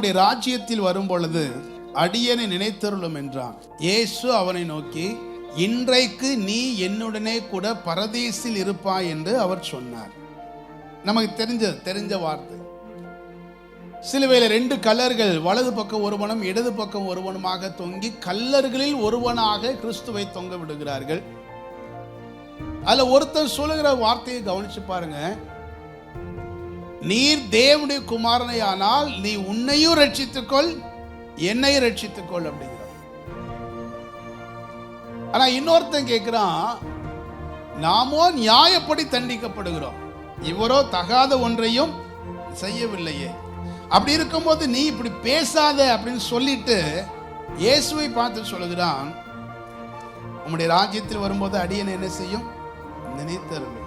உம்முடைய ராஜ்யத்தில் வரும் பொழுது அடியனை நினைத்தருளும் என்றான். இயேசு அவனை நோக்கி, இன்றைக்கு நீ என்னுடனே கூட பரதீசில் இருப்பாய் என்று அவர் சொன்னார். நமக்கு தெரிஞ்ச வார்த்தை. சிலுவையில் 2 கல்லர்கள், வலது பக்கம் ஒருவனும் இடது பக்கம் ஒருவனுமாக தொங்கி கல்லர்களில் ஒருவனாக கிறிஸ்துவை தொங்க விடுகிறார்கள். அதுல ஒருத்தர் சொல்லுகிற வார்த்தையை கவனிச்சு பாருங்க. நீர் தேவனுடைய குமாரனை ஆனால் நீ உன்னையும் ரட்சித்துக்கொள், என்னையும் ரட்சித்துக்கொள் அப்படிங்கிறார். ஆனா இன்னொருத்தன் கேட்கிறான், நாமோ நியாயப்படி தண்டிக்கப்படுகிறோம், இவரோ தகாத ஒன்றையும் செய்யவில்லையே. அப்படி இருக்கும்போது நீ இப்படி பேசாத அப்படின்னு சொல்லிட்டு இயேசுவை பார்த்து சொல்லுகிறான், உம்முடைய ராஜ்யத்தில் வரும்போது அடியனை என்ன செய்யும், நினைத்தருளும்.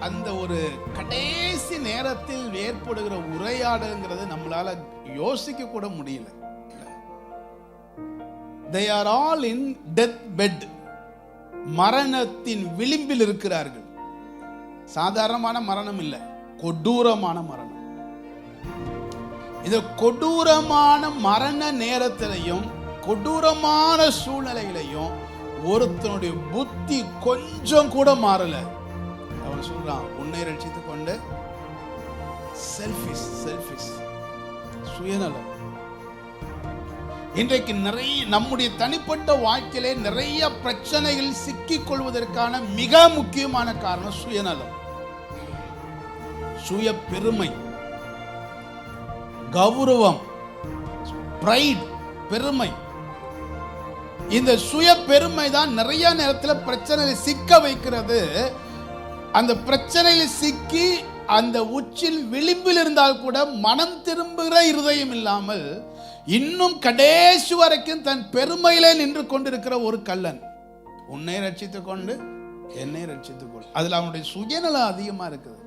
அந்த ஒரு கடைசி நேரத்தில் ஏற்படுகிற உரையாடல்ங்கிறது நம்மளால யோசிக்க கூட முடியல. They are all in death bed. மரணத்தின் விளிம்பில் இருக்கிறார்கள். சாதாரணமான மரணம் இல்லை, கொடூரமான மரணம். இந்த கொடூரமான மரண நேரத்திலையும் கொடூரமான சூழ்நிலையிலையும் ஒருத்தனுடைய புத்தி கொஞ்சம் கூட மாறல. அவன் சொல்றான், உன்னை ரட்சித்துக் கொண்டு செல்ஃபிஷ் சுயநலம். இன்றைக்கு நிறைய நம்முடைய தனிப்பட்ட வாழ்க்கையிலே நிறைய பிரச்சனைகள் சிக்கிக் கொள்வதற்கான மிக முக்கியமான காரணம் சுயநலம், சுய பெருமை, கௌரவம், பிரைட், பெருமை. இந்த சுய பெருமை தான் நிறைய நேரத்தில் பிரச்சனையில் சிக்க வைக்கிறது. அந்த பிரச்சனையில் சிக்கி அந்த உச்சில் விளிம்பில் இருந்தால் கூட மனம் திரும்புகிற இருதயம் இல்லாமல் இன்னும் கடைசி வரைக்கும் தன் பெருமையிலே நின்று கொண்டிருக்கிற ஒரு கள்ளன். உன்னை ரட்சித்துக் கொண்டு என்னை ரட்சித்துக் கொள். அதுல அவனுடைய சுயநலம் அதிகமா இருக்குது.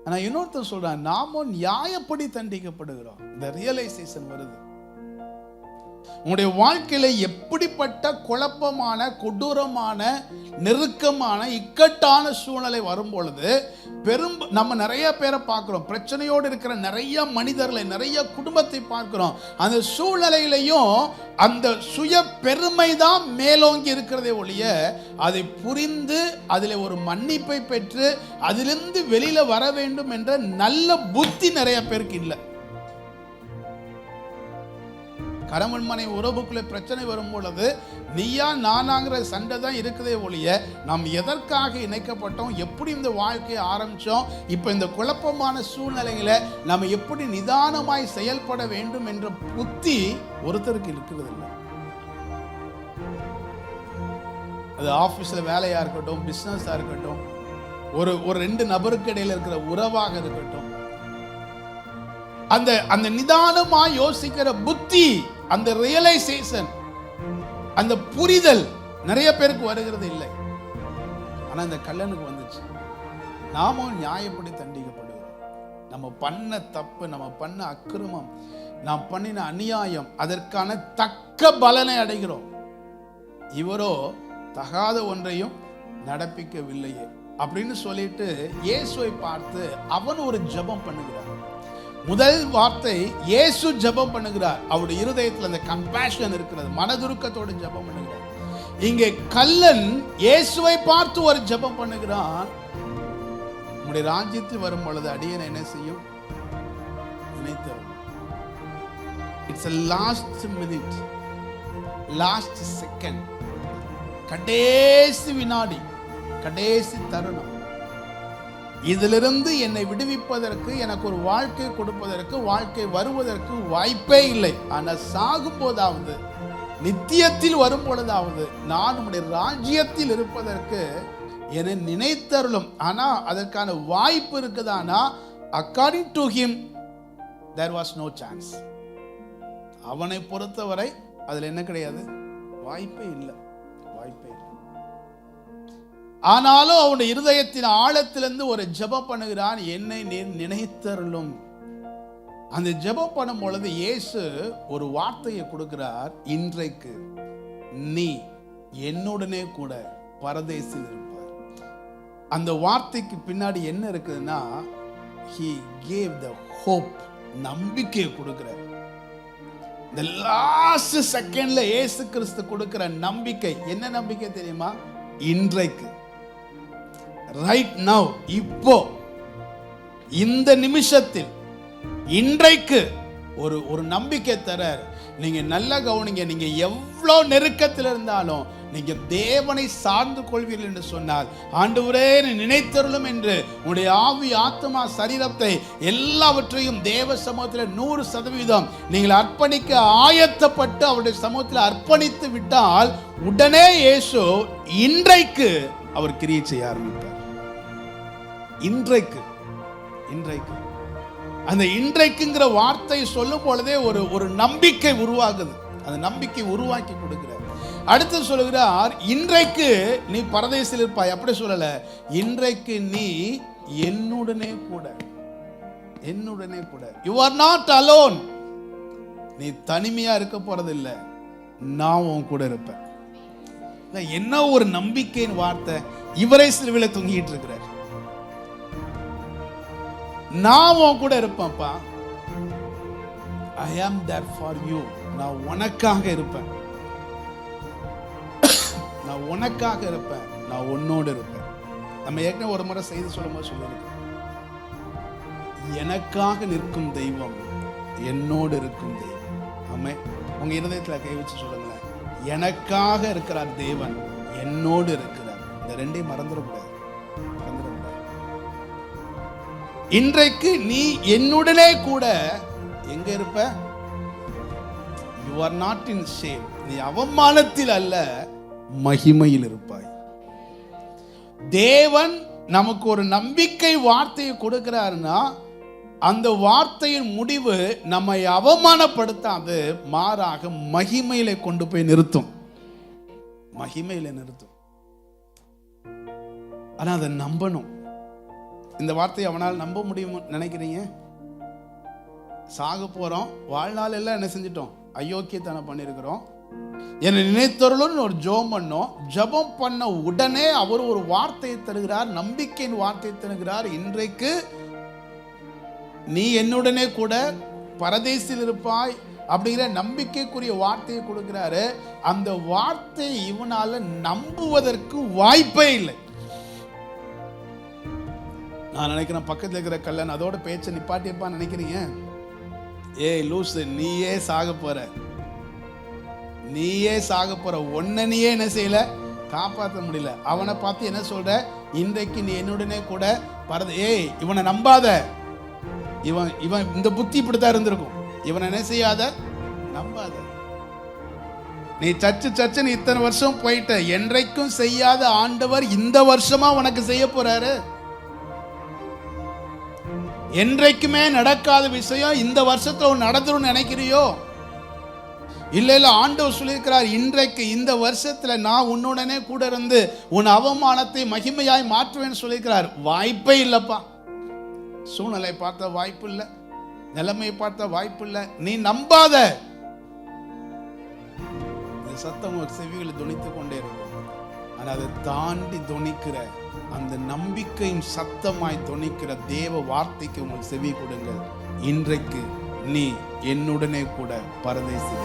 ஆனா இன்னொருத்தர் சொல்றான், நாமும் நியாயப்படி தண்டிக்கப்படுகிறோம். இந்த ரியலைசேஷன் வருது. உங்களுடைய வாழ்க்கையில எப்படிப்பட்ட குழப்பமான, கொடூரமான, நெருக்கமான, இக்கட்டான சூழ்நிலை வரும் பொழுது நம்ம நிறைய பேரை பார்க்கிறோம். பிரச்சனையோடு இருக்கிற நிறைய மனிதர்களை, நிறைய குடும்பத்தை பார்க்கிறோம். அந்த சூழ்நிலையிலையும் அந்த சுய பெருமை தான் மேலோங்கி இருக்கிறதே ஒழிய அதை புரிந்து அதில் ஒரு மன்னிப்பை பெற்று அதிலிருந்து வெளியில வர வேண்டும் என்ற நல்ல புத்தி நிறைய பேருக்கு இல்லை. கணவன் மனைவி உறவுக்குள்ளே பிரச்சனை வரும் பொழுது நீயா நானாங்கிற சண்டை தான் இருக்குதே ஒழிய நாம் எதற்காக இணைக்கப்பட்டோம், எப்படி இந்த வாழ்க்கையை ஆரம்பித்தோம், இப்போ இந்த குழப்பமான சூழ்நிலைகளை நம்ம எப்படி நிதானமாய் செயல்பட வேண்டும் என்ற புத்தி ஒருத்தருக்கு இருக்கிறது இல்லை. அது ஆஃபீஸில் வேலையாக இருக்கட்டும், பிஸ்னஸாக இருக்கட்டும், ஒரு 2 நபருக்கு இடையில் இருக்கிற உறவாக இருக்கட்டும், அந்த நிதானமாய் யோசிக்கிற புத்தி, அந்த ரியலைசேஷன், அந்த புரிதல் நிறைய பேருக்கு வருகிறது இல்லை. ஆனா இந்த கள்ளனுக்கு வந்துச்சு. நாமும் நியாயப்படி தண்டிக்கப்படுகிறோம். நம்ம பண்ண தப்பு, நம்ம பண்ண அக்கிரமம், நாம் பண்ணின அநியாயம், அதற்கான தக்க பலனை அடைகிறோம். இவரோ தகாத ஒன்றையும் நடப்பிக்கவில்லையே அப்படின்னு சொல்லிட்டு இயேசுவை பார்த்து அவன் ஒரு ஜெபம் பண்ணுகிறார். முதல் வார்த்தை, இயேசு ஜெபம் பண்ணுகிறார். அவருடைய இருதயத்தில் அந்த கம்பேஷன் இருக்கிறது, மனதுருக்கத்தோடு ஜெபம் பண்ணுகிறார். இங்கே கள்ளன் இயேசுவை பார்த்து ஒரு ஜெபம் பண்ணுகிறான். உங்களுடைய ராஜ்யத்தில் வரும் பொழுது அடியனை என்ன செய்யும், நினைத்தருளும். It's a last minute, last second, கடைசி வினாடி, கடைசி தருணம். இதிலிருந்து என்னை விடுவிப்பதற்கு, எனக்கு ஒரு வாழ்க்கை கொடுப்பதற்கு, வாழ்க்கை வருவதற்கு வாய்ப்பே இல்லை. ஆனால் சாகும் போதாவது, நித்தியத்தில் வரும் பொழுதாவது நான் உம்முடைய ராஜ்யத்தில் இருப்பதற்கு என்னை நினைத்தருளும். ஆனா அதற்கான வாய்ப்பு இருக்குதானா? According to him there was no chance. அவனை பொறுத்தவரை அதுல என்ன கிடையாது, வாய்ப்பே இல்லை, வாய்ப்பே இல்லை. ஆனாலும் அவனுடைய இருதயத்தின் ஆழத்திலிருந்து ஒரு ஜெபம் பண்ணுகிறான், என்னை நினைத்தருளும். அந்த ஜெபம் பண்ணும் பொழுது இயேசு ஒரு வார்த்தையை கொடுக்கிறார், இன்றைக்கு நீ என்னுடனே கூட பரதேசில் இருப்பார். அந்த வார்த்தைக்கு பின்னாடி என்ன இருக்குதுன்னா, he gave the hope, நம்பிக்கையை கொடுக்கிறார். இந்த லாஸ்ட் செகண்ட்ல இயேசு கிறிஸ்து கொடுக்கிற நம்பிக்கை என்ன நம்பிக்கை தெரியுமா? இன்றைக்கு, ரைட் நவ், இப்போ, இந்த நிமிஷத்தில், இன்றைக்கு ஒரு நம்பிக்கை தரார். நீங்க நல்லா கவனிங்க. நீங்க எவ்வளவு நெருக்கத்தில் இருந்தாலும் நீங்க தேவனை சார்ந்து கொள்வீர்கள் என்று சொன்னால், ஆண்டவரே நினைத்தருளும் என்று உங்களுடைய ஆவி, ஆத்மா, சரீரத்தை எல்லாவற்றையும் தேவ சமூகத்தில் 100% நீங்கள் அர்ப்பணிக்க ஆயத்தப்பட்டு அவருடைய சமூகத்தில் அர்ப்பணித்து விட்டால், உடனே இயேசு இன்றைக்கு அவர் கிரியை செய்ய ஆரம்பிப்பார். இன்றைக்கு அந்த இன்றைக்குங்கிற வார்த்தை சொல்லும் பொழுதே ஒரு நம்பிக்கை உருவாகுது. அந்த நம்பிக்கை உருவாக்கி கொடுக்கிறார். அடுத்து சொல்லுகிறார், இன்றைக்கு நீ பரதேசில் இருப்பாய். அப்படி சொல்லல, இன்றைக்கு நீ என்னுடனே கூட. You are not alone. நீ தனிமையா இருக்க போறதில்லை, நான் உன் கூட இருப்பேன். என்ன ஒரு நம்பிக்கையின் வார்த்தை! இவரை சிலுவையில தொங்கிட்டு இருக்கிறார். நான் உன் கூட இருப்பேன்ப்பா. I am there for you. நான் உனக்காக இருப்பேன். நான் உன்னோடு இருப்பேன். நம்ம ஏற்கனவே ஒரு முறை செய்து சொல்லும்போது சொல்லியிருக்கோம், எனக்காக நிற்கும் தெய்வம் என்னோடு இருக்கும் தெய்வம். ஆமே, உங்க இருதயத்தில் கை வச்சு சொல்லுங்களேன், எனக்காக இருக்கிறார் தேவன், என்னோடு இருக்கிறார். இந்த ரெண்டையும் மறந்துடக்கூடாது. இன்றைக்கு நீ என்னுடனே கூட எங்க இருப்ப? You are not in shame. நீ அவமானத்தில் அல்ல, மகிமையில் இருப்பாய். தேவன் நமக்கு ஒரு நம்பிக்கை வார்த்தையை கொடுக்கிறாருன்னா, அந்த வார்த்தையின் முடிவு நம்மை அவமானப்படுத்தாது, மாறாக மகிமையில கொண்டு போய் நிறுத்தும். ஆனா அதை நம்பணும். இந்த வார்த்தையை அவனால் நம்ப முடியும் நினைக்கிறீங்க? சாக போறோம், வாழ்நாள் எல்லாம் என்ன செஞ்சிட்டோம்? அயோக்கியத்தனம் பண்ணியிருக்கிறோம். என்னை நினைத்தருளும் ஒரு ஜெபம் பண்ணோம். ஜெபம் பண்ண உடனே அவர் ஒரு வார்த்தையை தருகிறார், நம்பிக்கையின் வார்த்தையை தருகிறார். இன்றைக்கு நீ என்னுடனே கூட பரதேசில் இருப்பாய் அப்படிங்கிற நம்பிக்கைக்குரிய வார்த்தையை கொடுக்கிறாரு. அந்த வார்த்தை இவனால நம்புவதற்கு வாய்ப்பே இல்லை. நான் நினைக்கிறேன், பக்கத்தில் இருக்கிற கல்லன் அதோட பேச்சை நிப்பாட்டியிருப்பான்னு நினைக்கிறீங்க. ஏய் லூசு, நீயே சாக போற, உன்னை நீயே என்ன செய்யல, காப்பாற்ற முடியல. அவனை பார்த்து என்ன சொல்ற? இன்றைக்கு நீ என்னுடனே கூட ஏய் இவனை நம்பாத. இவன் இந்த புத்தி இப்படித்தான் இருந்திருக்கும். இவனை என்ன செய்யாத, நம்பாத. நீ சர்ச்சுன்னு இத்தனை வருஷம் போயிட்ட, என்றைக்கும் செய்யாத ஆண்டவர் இந்த வருஷமா உனக்கு செய்ய போறாரு. என்றைக்குமே நடக்காத விஷயம் இந்த வருஷத்துல நடந்துரும் நினைக்கிறியோ? இல்ல, ஆண்டவர் சொல்லியிருக்கிறார், இன்றைக்கு இந்த வருஷத்துல நான் உன்னுடனே கூட இருந்து உன் அவமானத்தை மகிமையாய் மாற்றுவேன்னு சொல்லியிருக்கிறார். வாய்ப்பே இல்லப்பா. சூழ்நிலை பார்த்த வாய்ப்பு இல்லை, நிலைமை பார்த்த வாய்ப்பு இல்லை. நீ நம்பாத. சத்தம் உங்க செவிகளை துணித்துக் கொண்டே இருக்கும். ஆனா அதை தாண்டி துணிக்கிற அந்த நம்பிக்கையின் சத்தமாய் துணிக்கிற தேவ வார்த்தைக்கு உங்களுக்கு செவி கொடுங்கள். இன்றைக்கு நீ என்னுடனே கூட பரதேசி.